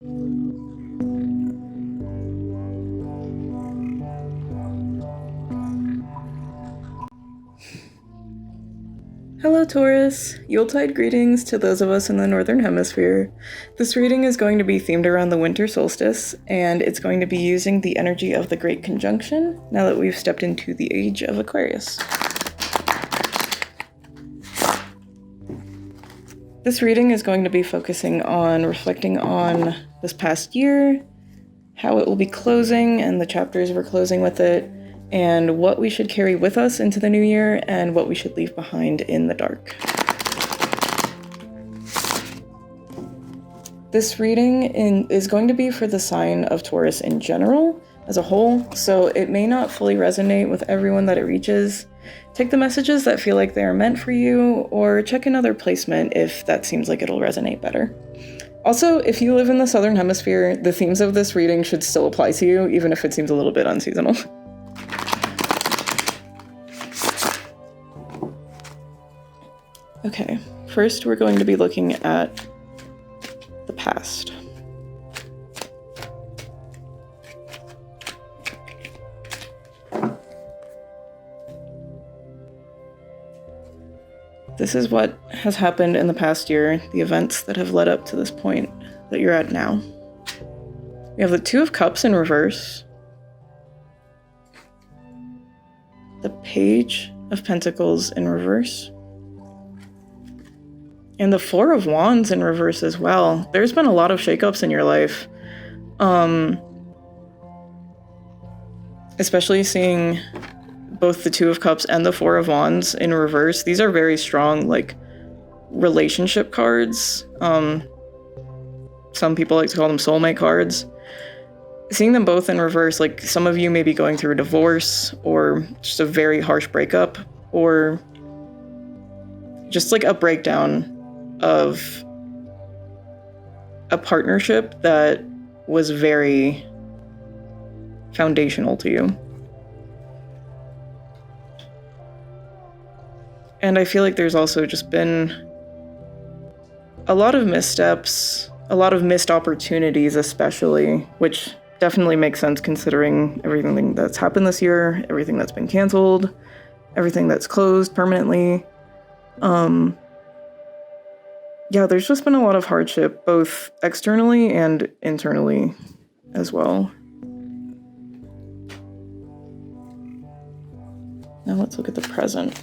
Hello Taurus! Yuletide greetings to those of us in the Northern Hemisphere. This reading is going to be themed around the winter solstice, and it's going to be using the energy of the Great Conjunction now that we've stepped into the age of Aquarius. This reading is going to be focusing on reflecting on this past year, how it will be closing and the chapters we're closing with it, and what we should carry with us into the new year and what we should leave behind in the dark. This reading is going to be for the sign of Taurus in general, as a whole, so it may not fully resonate with everyone that it reaches. Take the messages that feel like they are meant for you, or check another placement if that seems like it'll resonate better. Also, if you live in the Southern Hemisphere, the themes of this reading should still apply to you, even if it seems a little bit unseasonal. Okay, first we're going to be looking at the past. This is what has happened in the past year, the events that have led up to this point that you're at now. We have the Two of Cups in reverse, the Page of Pentacles in reverse, and the Four of Wands in reverse as well. There's been a lot of shakeups in your life. Especially seeing both the Two of Cups and the Four of Wands in reverse. These are very strong, like, relationship cards. Some people like to call them soulmate cards. Seeing them both in reverse, like, some of you may be going through a divorce or just a very harsh breakup, or just like a breakdown of a partnership that was very foundational to you. And I feel like there's also just been a lot of missteps, a lot of missed opportunities especially, which definitely makes sense considering everything that's happened this year, everything that's been canceled, everything that's closed permanently. Yeah, there's just been a lot of hardship, both externally and internally as well. Now let's look at the present.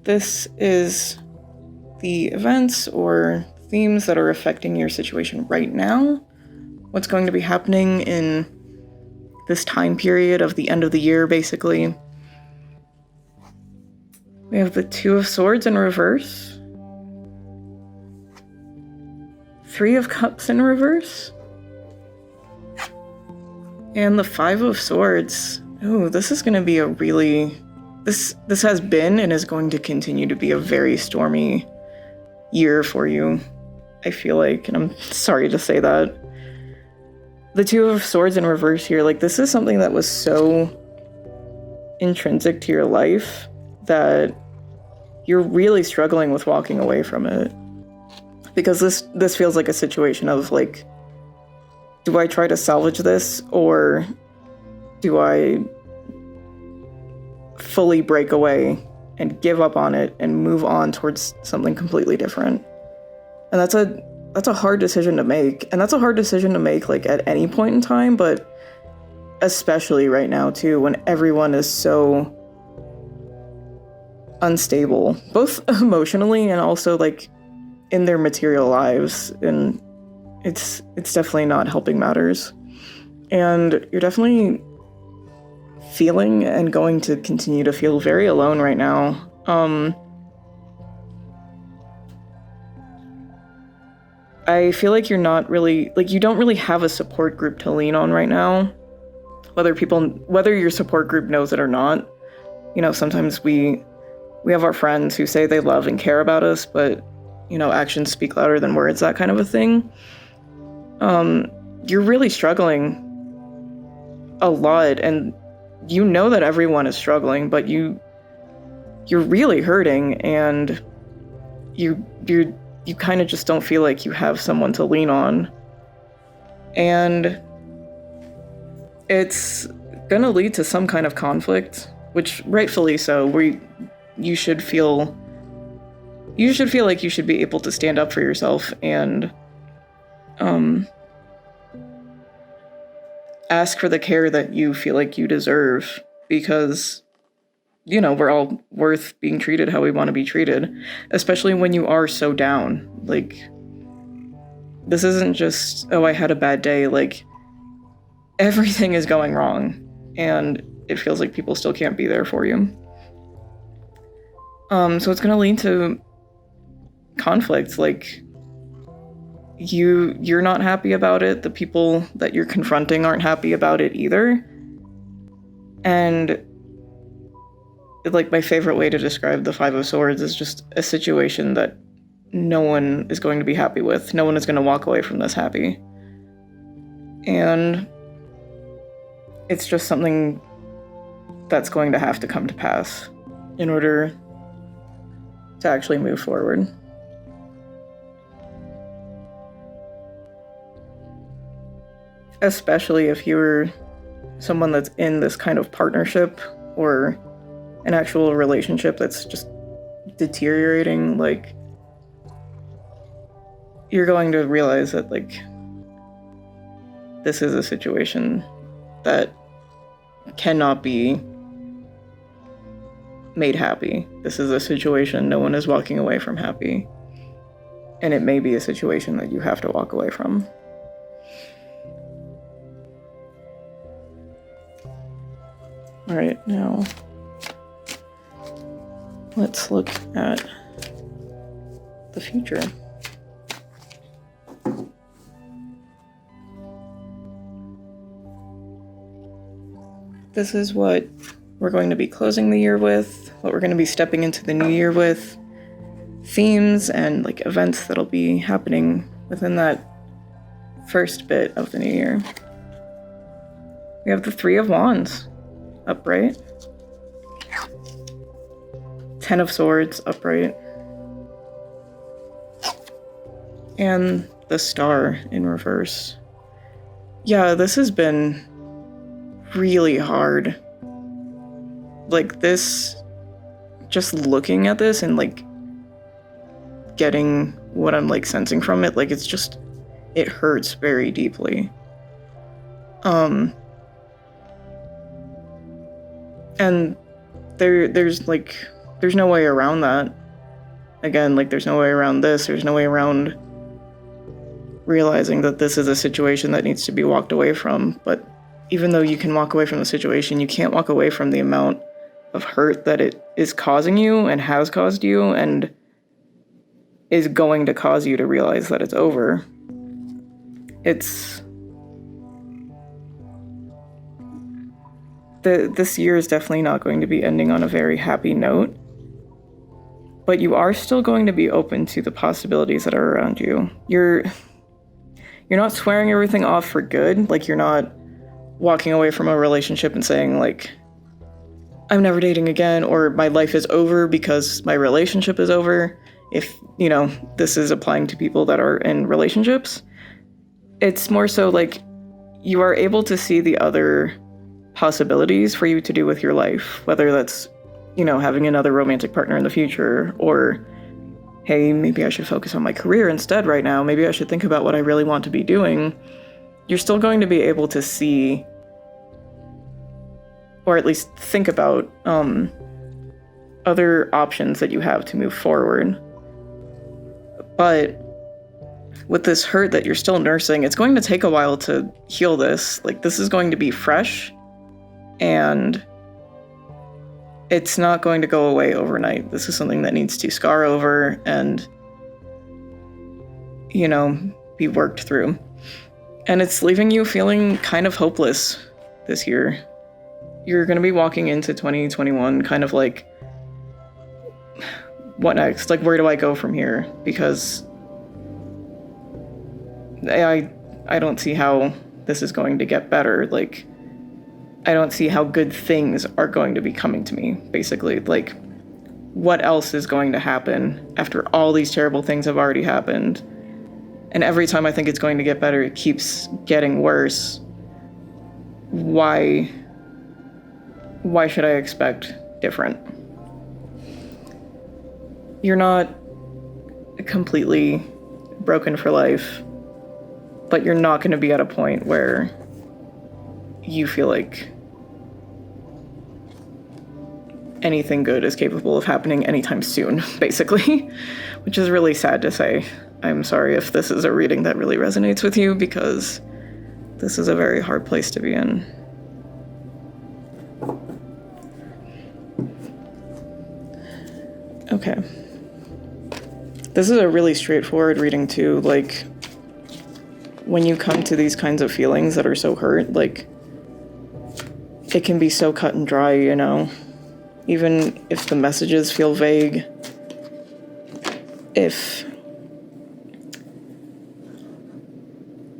This is the events or themes that are affecting your situation right now. What's going to be happening in this time period of the end of the year, basically. We have the Two of Swords in reverse. Three of Cups in reverse. And the Five of Swords. Ooh, this is going to be a really... This has been and is going to continue to be a very stormy year for you, I feel like, and I'm sorry to say that. The Two of Swords in reverse here, like, this is something that was so intrinsic to your life that you're really struggling with walking away from it. Because this feels like a situation of, like, do I try to salvage this, or do I fully break away and give up on it and move on towards something completely different? And that's a hard decision to make. And that's a hard decision to make, like, at any point in time, but especially right now too, when everyone is so unstable, both emotionally and also, like, in their material lives. And it's definitely not helping matters. And you're definitely feeling and going to continue to feel very alone right now. I feel like you're not really, like, you don't really have a support group to lean on right now. Whether your support group knows it or not. You know, sometimes we have our friends who say they love and care about us, but, you know, actions speak louder than words, that kind of a thing. You're really struggling a lot, and you know that everyone is struggling, but you're really hurting, and you kind of just don't feel like you have someone to lean on. And it's gonna lead to some kind of conflict, which rightfully so, where you should feel like you should be able to stand up for yourself and ask for the care that you feel like you deserve, because we're all worth being treated how we want to be treated, especially when you are so down. Like, this isn't just, oh, I had a bad day. Like, everything is going wrong, and it feels like people still can't be there for you. So it's going to lead to conflict. Like, you're not happy about it. The people that you're confronting aren't happy about it either. And like, my favorite way to describe the Five of Swords is just a situation that no one is going to be happy with. No one is going to walk away from this happy. And it's just something that's going to have to come to pass in order to actually move forward. Especially if you're someone that's in this kind of partnership or an actual relationship that's just deteriorating. Like, you're going to realize that, like, this is a situation that cannot be made happy. This is a situation no one is walking away from happy. And it may be a situation that you have to walk away from. All right, now let's look at the future. This is what we're going to be closing the year with, what we're going to be stepping into the new year with, themes and like events that'll be happening within that first bit of the new year. We have the Three of Wands upright, Ten of Swords upright, and the Star in reverse. Yeah, this has been really hard. Like, this, just looking at this and like getting what I'm like sensing from it, like, it hurts very deeply. And there's no way around that. Again, like, there's no way around this. There's no way around realizing that this is a situation that needs to be walked away from. But even though you can walk away from the situation, you can't walk away from the amount of hurt that it is causing you and has caused you and is going to cause you to realize that it's over. This year is definitely not going to be ending on a very happy note, but you are still going to be open to the possibilities that are around you. You're not swearing everything off for good. Like, you're not walking away from a relationship and saying, like, I'm never dating again, or my life is over because my relationship is over. If, this is applying to people that are in relationships. It's more so like you are able to see the other possibilities for you to do with your life, whether that's, having another romantic partner in the future, or, hey, maybe I should focus on my career instead right now. Maybe I should think about what I really want to be doing. You're still going to be able to see, or at least think about, other options that you have to move forward. But with this hurt that you're still nursing, it's going to take a while to heal this. Like, this is going to be fresh, and it's not going to go away overnight. This is something that needs to scar over and, be worked through. And it's leaving you feeling kind of hopeless this year. You're going to be walking into 2021 kind of like, what next? Like, where do I go from here? Because I don't see how this is going to get better. Like, I don't see how good things are going to be coming to me, basically. Like, what else is going to happen after all these terrible things have already happened? And every time I think it's going to get better, it keeps getting worse. Why should I expect different? You're not completely broken for life, but you're not going to be at a point where you feel like anything good is capable of happening anytime soon, basically, which is really sad to say. I'm sorry if this is a reading that really resonates with you, because this is a very hard place to be in. Okay. This is a really straightforward reading too. Like, when you come to these kinds of feelings that are so hurt, like, it can be so cut and dry, you know? Even if the messages feel vague, if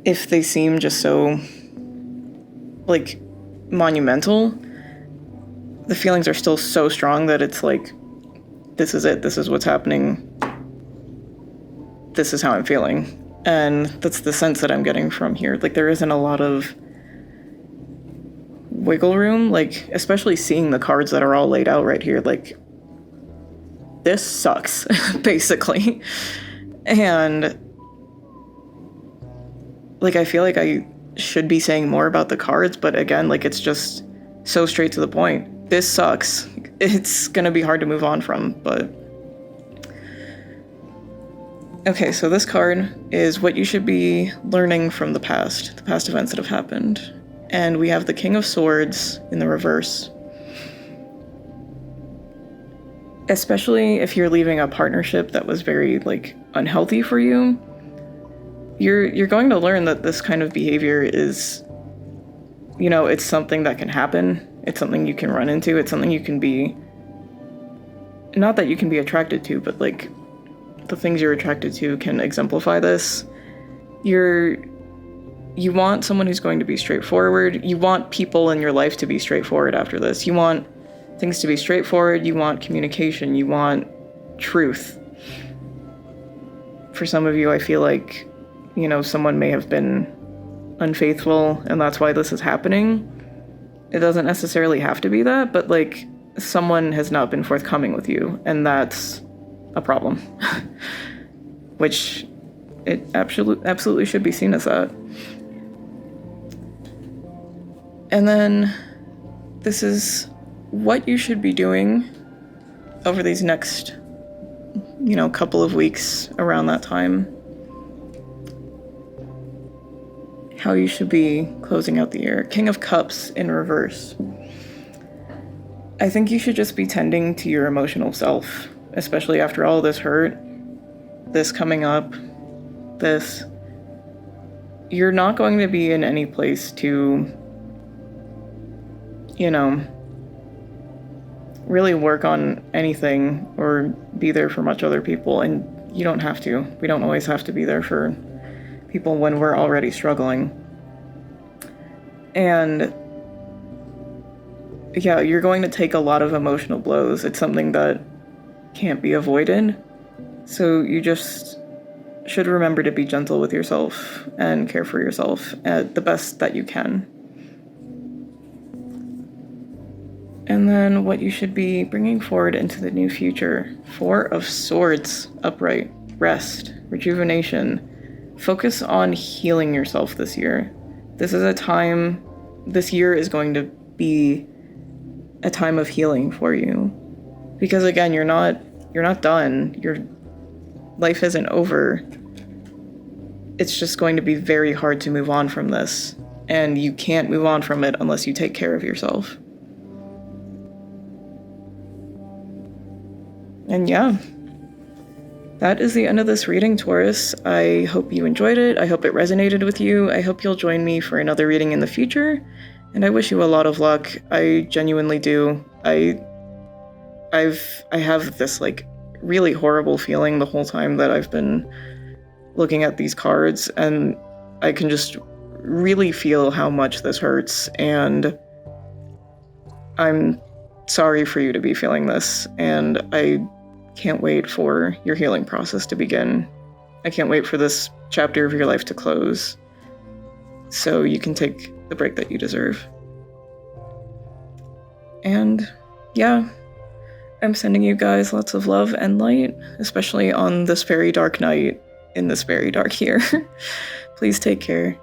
they seem just so, like, monumental, the feelings are still so strong that it's like, this is it, this is what's happening, this is how I'm feeling. And that's the sense that I'm getting from here. Like, there isn't a lot of wiggle room, like, especially seeing the cards that are all laid out right here. Like, this sucks, basically. And, like, I feel like I should be saying more about the cards, but again, like, it's just so straight to the point. This sucks. It's gonna be hard to move on from, but... Okay, so this card is what you should be learning from the past events that have happened. And we have the King of Swords in the reverse. Especially if you're leaving a partnership that was very, like, unhealthy for you, you're going to learn that this kind of behavior is, you know, it's something that can happen. It's something you can run into. It's something you can be, not that you can be attracted to, but, like, the things you're attracted to can exemplify this. You want someone who's going to be straightforward. You want people in your life to be straightforward after this. You want things to be straightforward. You want communication. You want truth. For some of you, I feel like, you know, someone may have been unfaithful, and that's why this is happening. It doesn't necessarily have to be that, but, like, someone has not been forthcoming with you, and that's a problem. Which it absolutely should be seen as that. And then this is what you should be doing over these next, you know, couple of weeks around that time. How you should be closing out the year. King of Cups in reverse. I think you should just be tending to your emotional self, especially after all this hurt, this coming up, this. You're not going to be in any place to, you know, really work on anything or be there for much other people, and you don't have to. We don't always have to be there for people when we're already struggling. And yeah, you're going to take a lot of emotional blows. It's something that can't be avoided. So you just should remember to be gentle with yourself and care for yourself at the best that you can. And then what you should be bringing forward into the new future. 4 of Swords, upright, rest, rejuvenation. Focus on healing yourself this year. This year is going to be a time of healing for you. Because again, you're not done. Your life isn't over. It's just going to be very hard to move on from this. And you can't move on from it unless you take care of yourself. And yeah, that is the end of this reading, Taurus. I hope you enjoyed it. I hope it resonated with you. I hope you'll join me for another reading in the future. And I wish you a lot of luck. I genuinely do. I have this, like, really horrible feeling the whole time that I've been looking at these cards, and I can just really feel how much this hurts, and I'm sorry for you to be feeling this, and I can't wait for your healing process to begin. I can't wait for this chapter of your life to close, so you can take the break that you deserve. And yeah, I'm sending you guys lots of love and light, especially on this very dark night in this very dark year. Please take care.